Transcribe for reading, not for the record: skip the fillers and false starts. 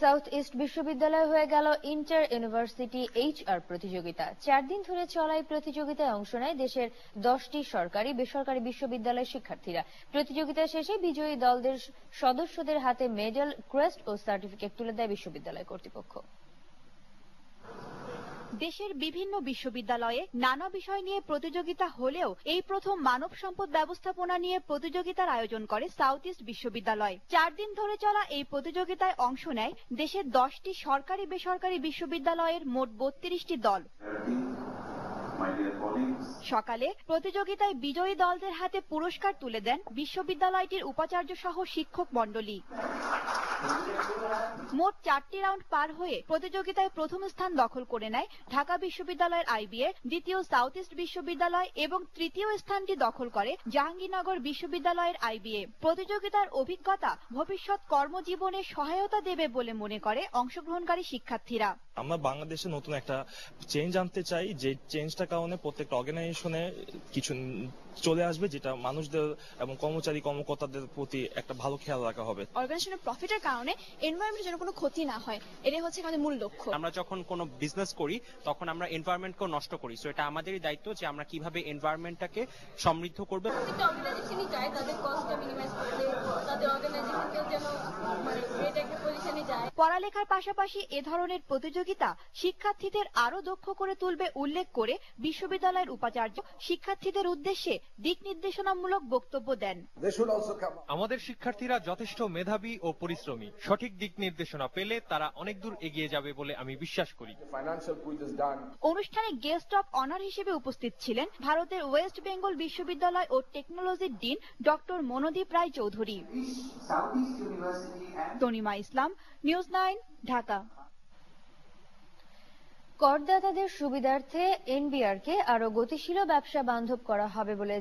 South east বিশ্ববিদ্যালয় হয়ে গেল ইন্টার ইউনিভার্সিটি HR প্রতিযোগিতা। 4 দিন ধরে চলা এই প্রতিযোগিতায় অংশ নেয় দেশের 10টি সরকারি বেসরকারি বিশ্ববিদ্যালয়ের শিক্ষার্থীরা। প্রতিযোগিতা শেষে বিজয়ী দলদের সদস্যদের হাতে মেডেল, ক্রেস্ট ও সার্টিফিকেট তুলে দেয় বিশ্ববিদ্যালয় কর্তৃপক্ষ। দেশের বিভিন্ন বিশ্ববিদ্যালয়ে নানা বিষয় নিয়ে প্রতিযোগিতা হলেও এই প্রথম মানব সম্পদ ব্যবস্থাপনা নিয়ে প্রতিযোগিতার আয়োজন করে সাউথ ইস্ট বিশ্ববিদ্যালয়। 4 দিন ধরে চলা এই প্রতিযোগিতায় অংশ নেয় দেশের 10টি সরকারি বেসরকারি বিশ্ববিদ্যালয়ের মোট 32টি দল। সকালে প্রতিযোগিতায় বিজয়ী দলদের হাতে পুরস্কার তুলে দেন বিশ্ববিদ্যালয়টির উপাচার্য সহ শিক্ষক মণ্ডলী। মোট 4টি রাউন্ড পার হয়ে প্রতিযোগিতায় প্রথম স্থান দখল করে নেয় ঢাকা বিশ্ববিদ্যালয়ের IBA, দ্বিতীয় সাউথ ইস্ট বিশ্ববিদ্যালয় এবং তৃতীয় স্থানটি দখল করে জাহাঙ্গীরনগর বিশ্ববিদ্যালয়ের IBA। প্রতিযোগিতার অভিজ্ঞতা ভবিষ্যৎ কর্মজীবনে সহায়তা দেবে বলে মনে করে অংশগ্রহণকারী শিক্ষার্থীরা। আমরা বাংলাদেশে নতুন একটা চেঞ্জ আনতে চাই, যে চেঞ্জটার কারণে প্রত্যেকটা অর্গানাইজেশনে কিছু চলে আসবে, যেটা মানুষদের এবং কর্মচারী কর্মকর্তাদের প্রতি একটা ভালো খেয়াল রাখা হবে। অর্গানাইজেশনের প্রফিটের কারণে এনভায়রনমেন্টের যেন কোনো ক্ষতি না হয়, এটাই হচ্ছে আমাদের মূল লক্ষ্য। আমরা যখন কোনো বিজনেস করি তখন আমরা এনভায়রনমেন্টকেও নষ্ট করি, সো এটা আমাদেরই দায়িত্ব যে আমরা কিভাবে এনভায়রনমেন্টটাকে সমৃদ্ধ করব। প্রত্যেকটা অর্গানাইজেশনই চায় তাদের কস্টটা মিনিমাইজ করতে, তাদের অর্গানাইজেশনকেও যেন গ্রেট একটা পজিশনে যায়। পড়ালেখার পাশাপাশি এ ধরনের প্রতিযোগিতা শিক্ষার্থীদের আরো দক্ষ করে তুলবে উল্লেখ করে বিশ্ববিদ্যালয়ের উপাচার্য শিক্ষার্থীদের উদ্দেশ্যে দিক নির্দেশনামূলক বক্তব্য দেন। আমাদের শিক্ষার্থীরা যথেষ্ট মেধাবী ও পরিশ্রমী। সঠিক দিক নির্দেশনা পেলে তারা অনেক দূর এগিয়ে যাবে বলে আমি বিশ্বাস করি। অনুষ্ঠানে গেস্ট অফ অনার হিসেবে উপস্থিত ছিলেন ভারতের ওয়েস্ট বেঙ্গল বিশ্ববিদ্যালয় ও টেকনোলজির ডিন ডক্টর মনোদীপ রায় চৌধুরী। তনিমা ইসলাম, নিউজ 9, ঢাকা। করদাতাদের সুবিধার্থে NBR-কে আরো গতিশীল ও ব্যবসা বান্ধব করা হবে বলে